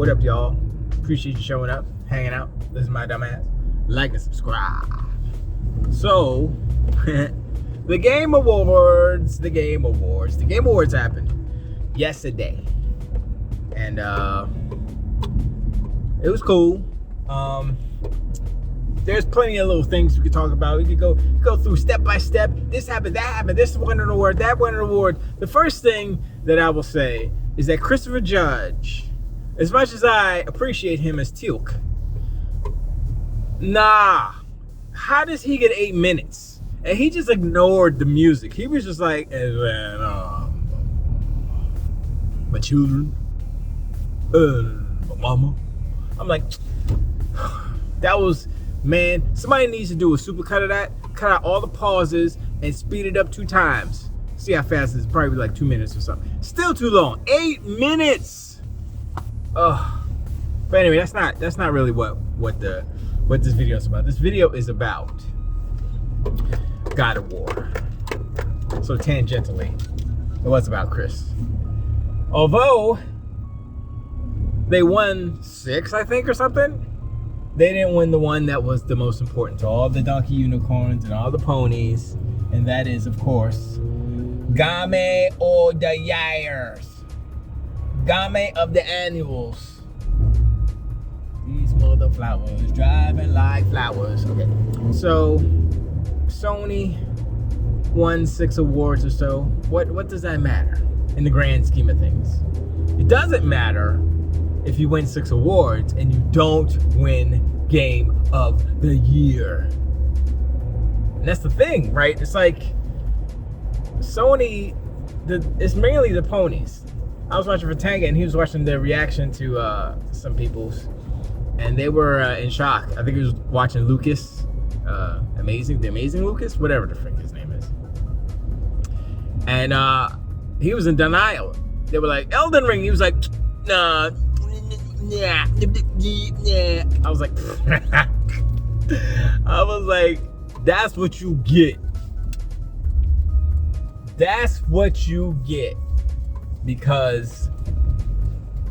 What up, y'all? Appreciate you showing up, hanging out. This is my dumb ass. Like and subscribe. So, the Game Awards happened yesterday. And it was cool. There's plenty of little things we could talk about. We could go through step by step. This happened, that happened, this won an award, that won an award. The first thing that I will say is that Christopher Judge, as much as I appreciate him as Teal'c, how does he get 8 minutes? And he just ignored the music. He was just like, my children, my mama. I'm like, that was, man, somebody needs to do a super cut of that. Cut out all the pauses and speed it up 2 times. See how fast it is. Probably like 2 minutes or something. Still too long. 8 minutes. Ugh. But anyway, that's not really what this video is about. This video is about God of War. So tangentially, it was about Chris. Although they won 6, I think, or something, they didn't win the one that was the most important to all the donkey unicorns and all the ponies, and that is, of course, Game of the Years. Game of the Annuals. These mother flowers driving like flowers. Okay, so Sony won 6 awards or so. What does that matter in the grand scheme of things? It doesn't matter if you win 6 awards and you don't win Game of the Year. And that's the thing, right? It's like Sony, it's mainly the ponies. I was watching Fritanga and he was watching the reaction to some people's, and they were in shock. I think he was watching Lucas, the amazing Lucas, whatever the frick his name is. And he was in denial. They were like, Elden Ring. He was like, nah. I was like, that's what you get. That's what you get. Because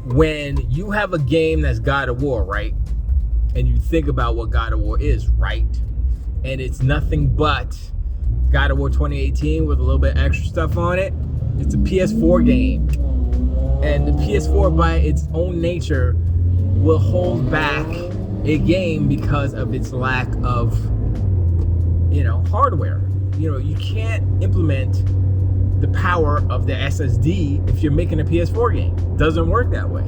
when you have a game that's God of War, right? And you think about what God of War is, right? And it's nothing but God of War 2018 with a little bit extra stuff on it. It's a PS4 game. And the PS4, by its own nature, will hold back a game because of its lack of, hardware. You can't implement the power of the SSD if you're making a PS4 game. It doesn't work that way.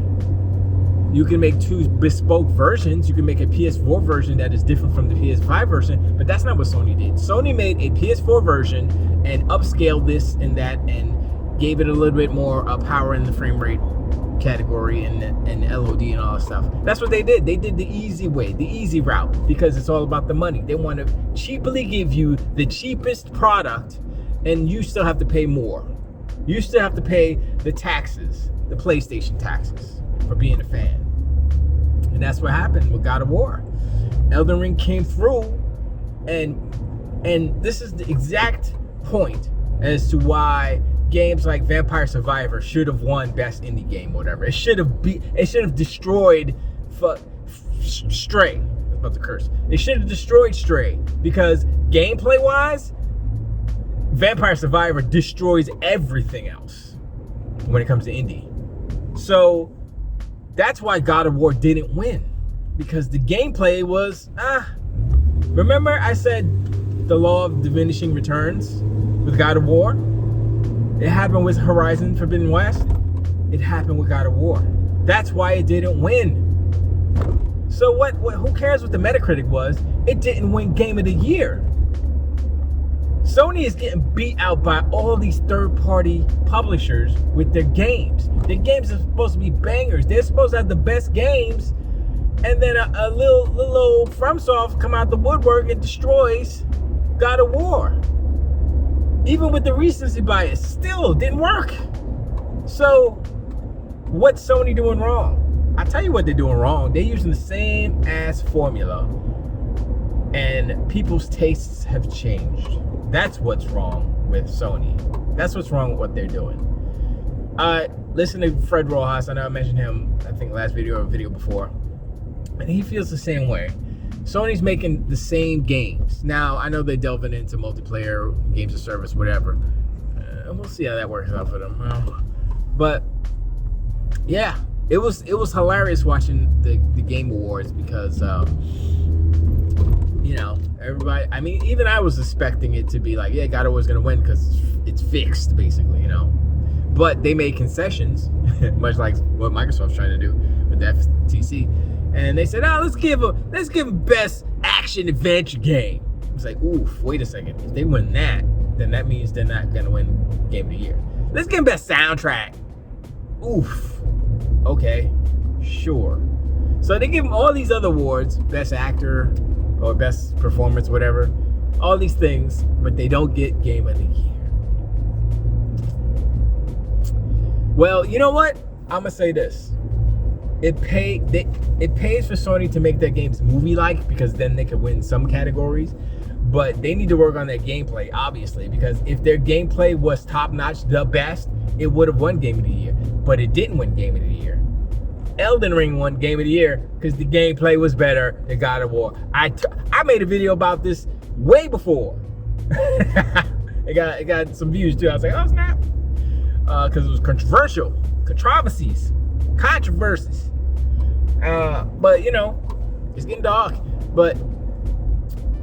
You can make 2 bespoke versions. You can make a PS4 version that is different from the PS5 version, but that's not what Sony did. Sony made a PS4 version and upscaled this and that and gave it a little bit more power in the frame rate category and LOD and all that stuff. That's what they did. They did the easy way, the easy route, because it's all about the money. They want to cheaply give you the cheapest product, and you still have to pay more. You still have to pay the taxes, the PlayStation taxes, for being a fan. And that's what happened with God of War. Elden Ring came through, and this is the exact point as to why games like Vampire Survivor should have won Best Indie Game, or whatever. It should have destroyed Stray. I was about to curse. It should have destroyed Stray, because gameplay wise, Vampire Survivor destroys everything else when it comes to indie. So that's why God of War didn't win, because the gameplay was remember I said the law of diminishing returns with God of War? It happened with Horizon Forbidden West. It happened with God of War. That's why it didn't win. So what who cares what the Metacritic was? It didn't win Game of the Year. Sony is getting beat out by all these third-party publishers with their games. Their games are supposed to be bangers. They're supposed to have the best games, and then a little FromSoft come out the woodwork and destroys God of War. Even with the recency bias, still didn't work. So, what's Sony doing wrong? I tell you what they're doing wrong. They're using the same ass formula, and people's tastes have changed. That's what's wrong with Sony. That's what's wrong with what they're doing. listen to Fred Rojas. I know I mentioned him, I think last video or video before, and he feels the same way. Sony's making the same games. Now, I know they're delving into multiplayer, games of service, whatever. We'll see how that works out for them. But yeah, it was hilarious watching the Game Awards because you know, everybody, I mean, even I was expecting it to be like, yeah, God was gonna win because it's fixed, basically, you know. But they made concessions, much like what Microsoft's trying to do with the FTC. And they said, oh, let's give them best action adventure game. It's like, oof, wait a second. If they win that, then that means they're not gonna win Game of the Year. Let's give them best soundtrack. Oof. Okay, sure. So they give them all these other awards, best actor or best performance, whatever, all these things, but they don't get Game of the Year. Well, you know what? I'm gonna say this. It pays for Sony to make their games movie-like because then they could win some categories. But they need to work on their gameplay, obviously, because if their gameplay was top-notch, the best, it would have won Game of the Year. But it didn't win Game of the Year. Elden Ring won Game of the Year because the gameplay was better than God of War. I made a video about this way before. It got some views too. I was like, oh snap, because it was controversies. But you know, it's getting dark. But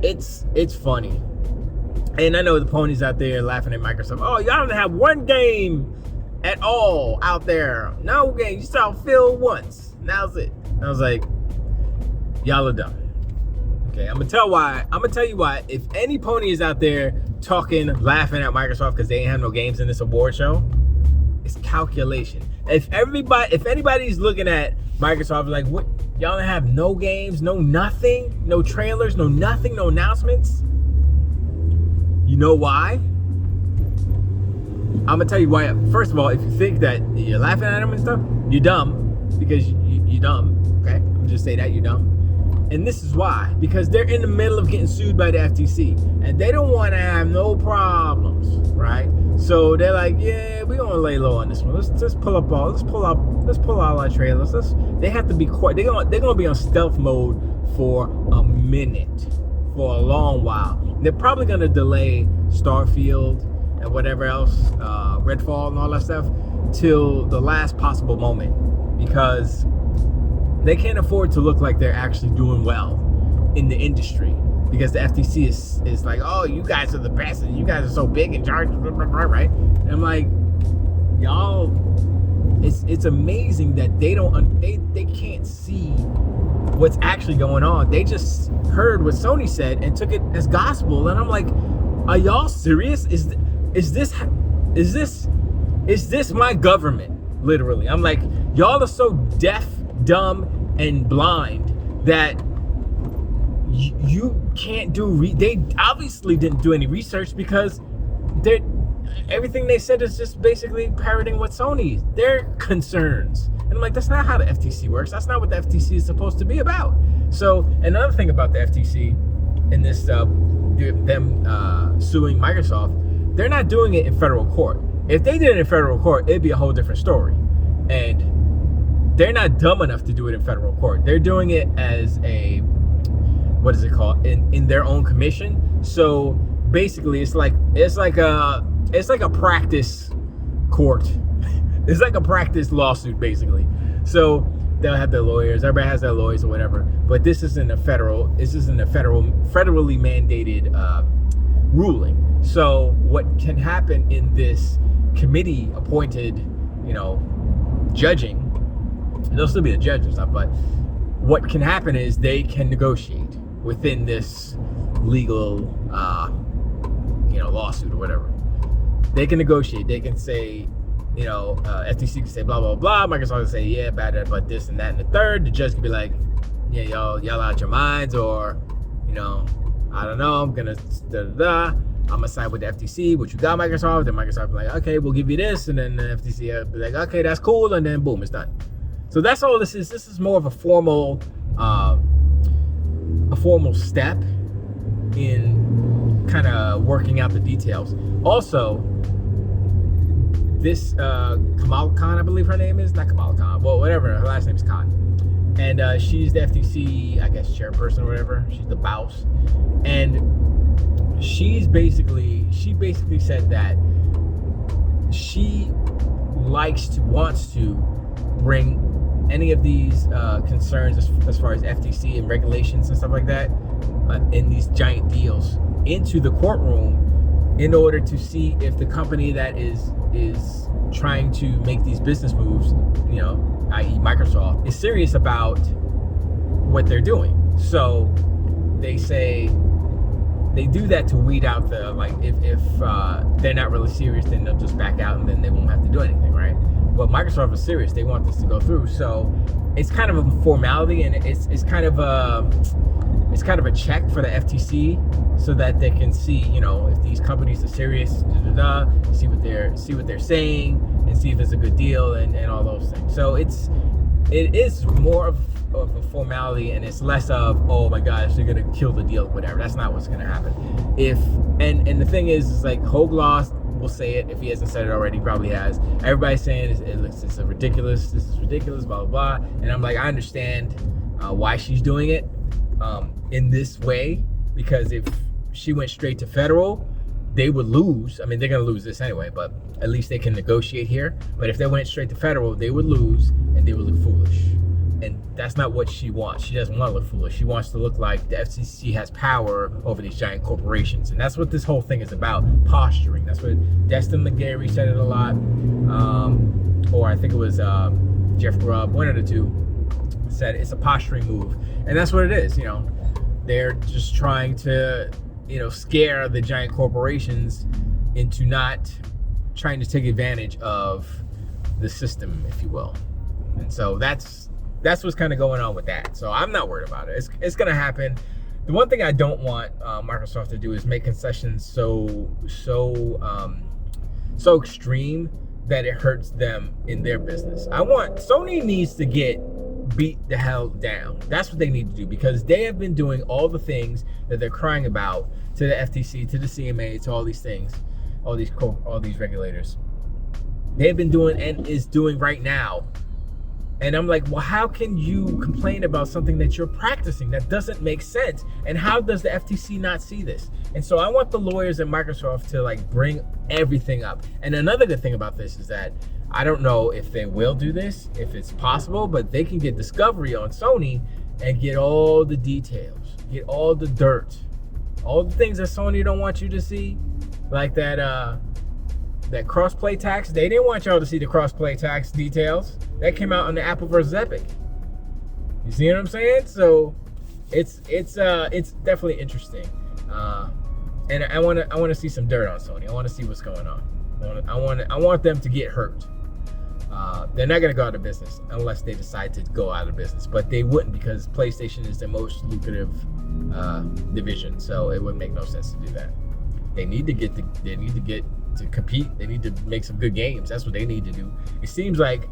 it's funny, and I know the ponies out there laughing at Microsoft. Oh, y'all don't have one game at all out there. No game. You saw Phil once. Now's it. And I was like, y'all are dumb. Okay, I'm gonna tell you why. If any pony is out there talking, laughing at Microsoft because they ain't have no games in this award show, it's calculation. If anybody's looking at Microsoft like, what? Y'all don't have no games, no nothing, no trailers, no nothing, no announcements. You know why? I'm gonna tell you why. First of all, if you think that you're laughing at them and stuff, you're dumb because you're dumb. Okay, I'm just say that you're dumb. And this is why, because they're in the middle of getting sued by the FTC, and they don't want to have no problems, right? So they're like, yeah, we're gonna lay low on this one. Let's pull out our trailers. They have to be quiet. They're gonna be on stealth mode for a minute, for a long while. They're probably gonna delay Starfield and whatever else, Redfall and all that stuff, till the last possible moment, because they can't afford to look like they're actually doing well in the industry, because the FTC is like, oh, you guys are the best, and you guys are so big in charge, right? And I'm like, y'all, it's amazing that they can't see what's actually going on. They just heard what Sony said and took it as gospel, and I'm like, are y'all serious? Is this my government? Literally. I'm like, y'all are so deaf, dumb, and blind that you can't do they obviously didn't do any research, because everything they said is just basically parroting what their concerns. And I'm like, that's not how the FTC works. That's not what the FTC is supposed to be about. So another thing about the FTC and this them suing Microsoft, they're not doing it in federal court. If they did it in federal court, it'd be a whole different story. And they're not dumb enough to do it in federal court. They're doing it as a, what is it called? In their own commission. So basically, it's like a practice court. It's like a practice lawsuit, basically. So they'll have their lawyers. Everybody has their lawyers or whatever. But this isn't a federally mandated ruling. So what can happen in this committee appointed, judging, and they'll still be the judge and stuff, but what can happen is they can negotiate within this legal, lawsuit or whatever. They can negotiate. They can say, FTC can say blah, blah, blah. Microsoft can say, yeah, bad, but this and that and the third. The judge can be like, yeah, y'all out your minds, or, I don't know, I'm gonna I'm gonna side with the FTC, what you got, Microsoft. Then Microsoft be like, okay, we'll give you this, and then the FTC will be like, okay, that's cool, and then boom, it's done. So that's all this is. This is more of a formal step in kind of working out the details. Also, this Kamal Khan, I believe her name is, not Kamal Khan, well, whatever, her last name is Khan. And she's the FTC, I guess, chairperson or whatever. She's the boss. And she basically said that she wants to bring any of these concerns as far as FTC and regulations and stuff like that in these giant deals into the courtroom in order to see if the company that is trying to make these business moves, i.e. Microsoft, is serious about what they're doing. So they say they do that to weed out the, like, if they're not really serious, then they'll just back out and then they won't have to do anything, right? But Microsoft is serious. They want this to go through. So it's kind of a formality, and it's kind of a check for the FTC so that they can see, if these companies are serious, see what they're saying, and see if it's a good deal and all those things. So it is more of a formality, and it's less of, oh my gosh, they're gonna kill the deal, whatever. That's not what's gonna happen. And the thing is like Hogue Lost will say it. If he hasn't said it already, he probably has. Everybody's saying it's a ridiculous, this is ridiculous, blah blah blah. And I'm like, I understand why she's doing it in this way, because if she went straight to federal, they would lose. I mean, they're gonna lose this anyway, but at least they can negotiate here. But if they went straight to federal, they would lose and they would look foolish. And that's not what she wants. She doesn't want to look foolish. She wants to look like the FCC has power over these giant corporations. And that's what this whole thing is about, posturing. That's what Destin McGarry said it a lot. Or I think it was Jeff Grubb, one of the two, said it's a posturing move. And that's what it is, They're just trying to, scare the giant corporations into not trying to take advantage of the system, if you will. And so that's what's kind of going on with that. So I'm not worried about it. It's going to happen. The one thing I don't want Microsoft to do is make concessions so extreme that it hurts them in their business. Sony needs to get beat the hell down. That's what they need to do, because they have been doing all the things that they're crying about to the FTC, to the CMA, to all these things, all these regulators. They've been doing and is doing right now. And I'm like, well, how can you complain about something that you're practicing? That doesn't make sense. And how does the FTC not see this? And so I want the lawyers at Microsoft to bring everything up. And another good thing about this is that I don't know if they will do this, if it's possible, but they can get discovery on Sony and get all the details, get all the dirt, all the things that Sony don't want you to see, like that cross-play tax. They didn't want y'all to see the cross-play tax details. That came out on the Apple versus Epic. You see what I'm saying? So it's definitely interesting. And I want to see some dirt on Sony. I want to see what's going on. I want them to get hurt. They're not going to go out of business unless they decide to go out of business, but they wouldn't, because PlayStation is the most lucrative division. So it would make no sense to do that. They need to get to compete. They need to make some good games. That's what they need to do. It seems like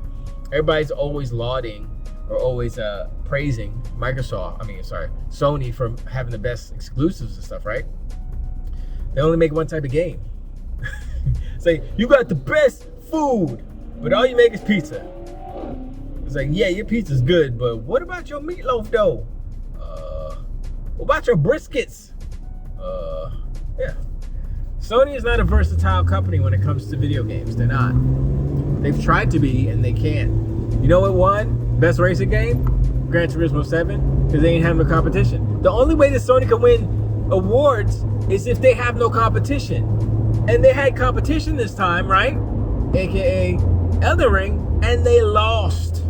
everybody's always lauding or always praising Sony for having the best exclusives and stuff, right? They only make one type of game. Say, you got the best food, but all you make is pizza. It's like, yeah, your pizza's good, but what about your meatloaf though? What about your briskets? Yeah. Sony is not a versatile company when it comes to video games. They're not. They've tried to be, and they can't. You know what won best racing game? Gran Turismo 7, because they ain't have no competition. The only way that Sony can win awards is if they have no competition. And they had competition this time, right? AKA Elden Ring, and they lost.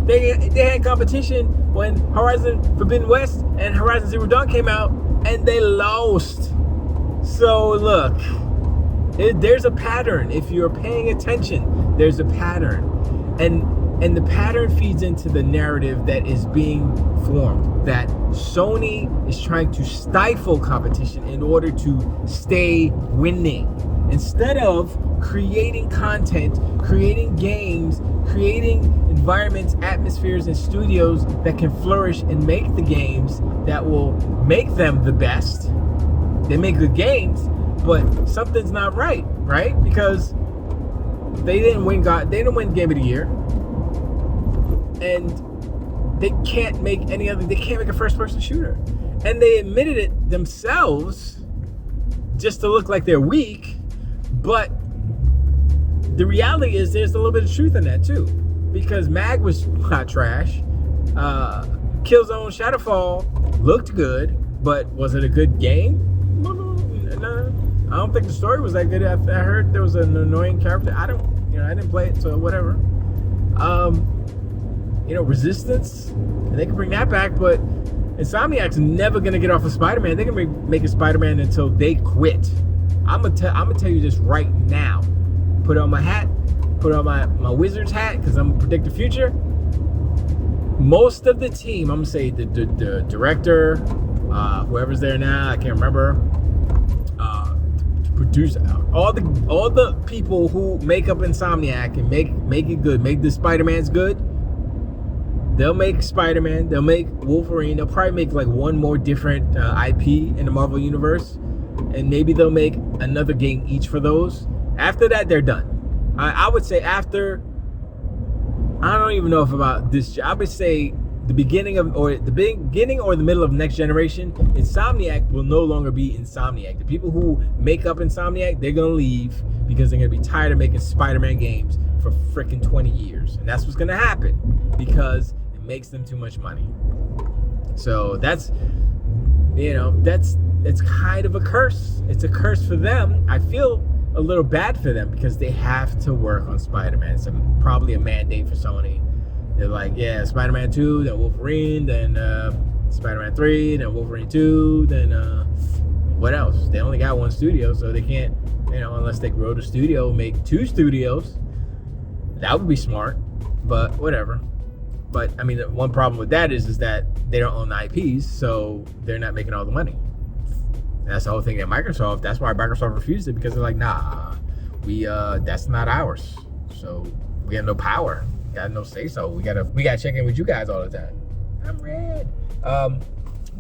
They had competition when Horizon Forbidden West and Horizon Zero Dawn came out, and they lost. So look, there's a pattern. If you're paying attention, there's a pattern. And the pattern feeds into the narrative that is being formed, that Sony is trying to stifle competition in order to stay winning. Instead of creating content, creating games, creating environments, atmospheres, and studios that can flourish and make the games that will make them the best. They make good games, but something's not right? Because They didn't win Game of the Year. And they can't make a first-person shooter. And they admitted it themselves just to look like they're weak, but the reality is there's a little bit of truth in that too. Because Mag was hot trash. Killzone Shadowfall looked good, but was it a good game? No. I don't think the story was that good. I heard there was an annoying character. I didn't play it, so whatever. Resistance, and they can bring that back, but Insomniac's never gonna get off of Spider-Man. They're gonna make a Spider-Man until they quit. I'm gonna tell you this right now. Put on my hat, put on my Wizards hat, because I'm gonna predict the future. Most of the team, I'm gonna say the director, whoever's there now, I can't remember. Producer, all the people who make up Insomniac and make it good, make the Spider-Mans good. They'll make Spider-Man, they'll make Wolverine, they'll probably make like one more different IP in the Marvel Universe, and maybe they'll make another game each for those. After that, they're done. I would say after, I don't even know if about this, I would say the beginning or the middle of next generation, Insomniac will no longer be Insomniac. The people who make up Insomniac, they're gonna leave because they're gonna be tired of making Spider-Man games for freaking 20 years. And that's what's gonna happen because it makes them too much money. So it's kind of a curse. It's a curse for them. I feel a little bad for them because they have to work on Spider-Man. It's probably a mandate for Sony. They're like, yeah, Spider-Man 2, then Wolverine, then Spider-Man 3, then Wolverine 2, then what else? They only got one studio, so they can't, unless they grow the studio, make 2 studios. That would be smart, but whatever. But I mean, the one problem with that is that they don't own the IPs, so they're not making all the money. And that's the whole thing at Microsoft. That's why Microsoft refused it, because they're like, nah, that's not ours. So we have no power. Got no say so. We gotta check in with you guys all the time. I'm red.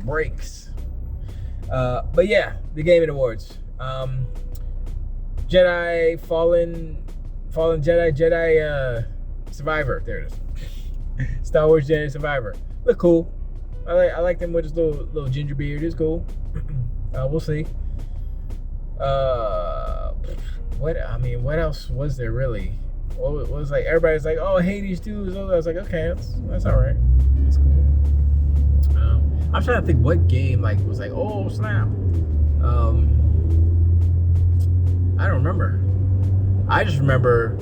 Breaks. But yeah, the Gaming Awards. Jedi Fallen Jedi Survivor. There it is. Star Wars Jedi Survivor. Look cool. I like them with his little ginger beard. It's cool. We'll see. What else was there really? What was like? Everybody's like, "Oh, Hades 2 is over." I was like, "Okay, that's all right. That's cool." I'm trying to think what game was like, "Oh snap." I don't remember. I just remember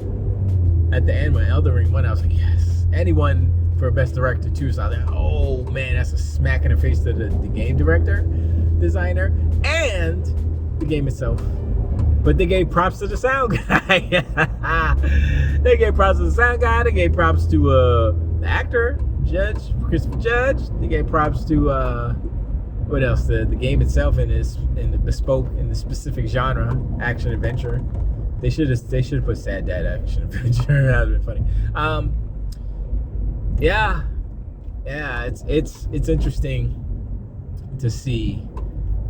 at the end when Elden Ring won, I was like, "Yes!" Anyone for Best Director too. So I was like, "Oh man, that's a smack in the face to the game director, designer, and the game itself." But they gave props to the sound guy. They gave props to the sound guy. They gave props to the actor, Christopher Judge. They gave props to what else? The game itself in the specific genre, action adventure. They should have put Sad Dad action adventure. That would have been funny. Yeah. It's interesting to see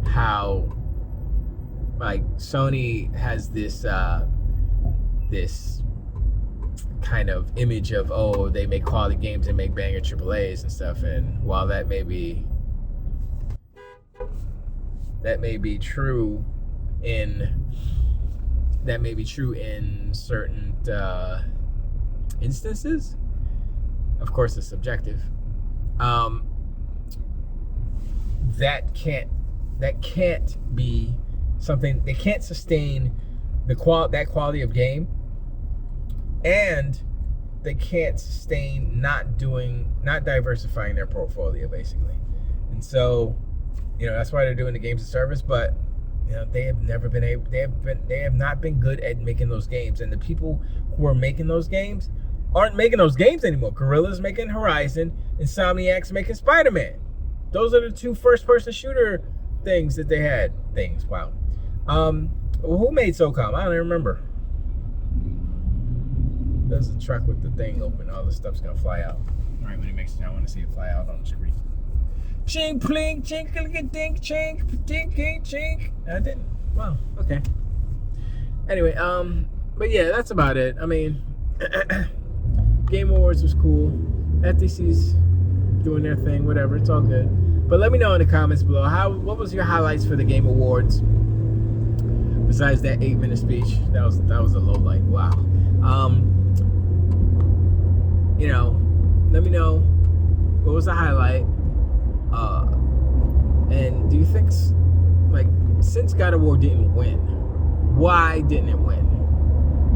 how Sony has this kind of image of, oh, they make quality games and make banger AAAs and stuff, and while that may be true in certain instances, of course it's subjective. That can't be something. They can't sustain that quality of game, and they can't sustain not diversifying their portfolio, basically. And so, that's why they're doing the games of service. But they have not been good at making those games, and the people who are making those games aren't making those games anymore. Guerrilla's making Horizon, Insomniac's making Spider-Man. Those are the 2 first-person shooter things that they had. Wow. Who made SOCOM? I don't even remember. There's a truck with the thing open. All the stuff's gonna fly out. All right, when it makes it, I want to see it fly out on the screen. Chink, plink, chink, dink, chink, dink, chink. I didn't. Wow. Okay. Anyway, but yeah, that's about it. I mean, Game Awards was cool. FTC's doing their thing, whatever. It's all good. But let me know in the comments below, what was your highlights for the Game Awards besides that 8-minute speech? That was a low light. Wow. You know, let me know what was the highlight. And do you think, like, since God of War didn't win, why didn't it win?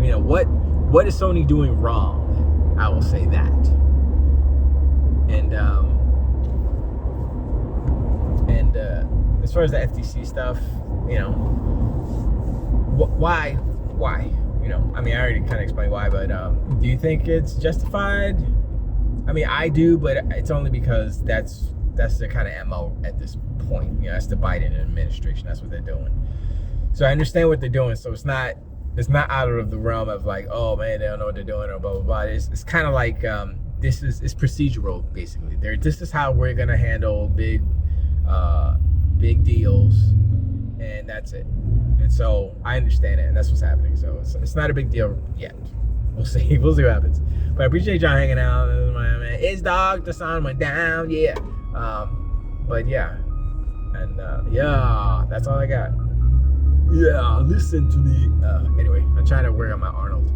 You know, what is Sony doing wrong? I will say that. And as far as the FTC stuff, you know, why? You know, I mean, I already kind of explained why, but do you think it's justified? I mean, I do, but it's only because that's the kind of MO at this point. You know, that's the Biden administration. That's what they're doing. So I understand what they're doing. So it's not out of the realm of like, oh man, they don't know what they're doing or blah blah blah. It's kind of like it's procedural basically. This is how we're gonna handle big deals, and that's it. And so I understand it, and that's what's happening. So it's not a big deal yet. We'll see what happens. But I appreciate y'all hanging out. It's dog. The sun went down. Yeah. But yeah, and yeah, that's all I got. Yeah, listen to me. Anyway, I'm trying to work on my Arnold.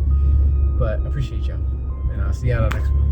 But I appreciate y'all, and I'll see you on the next one.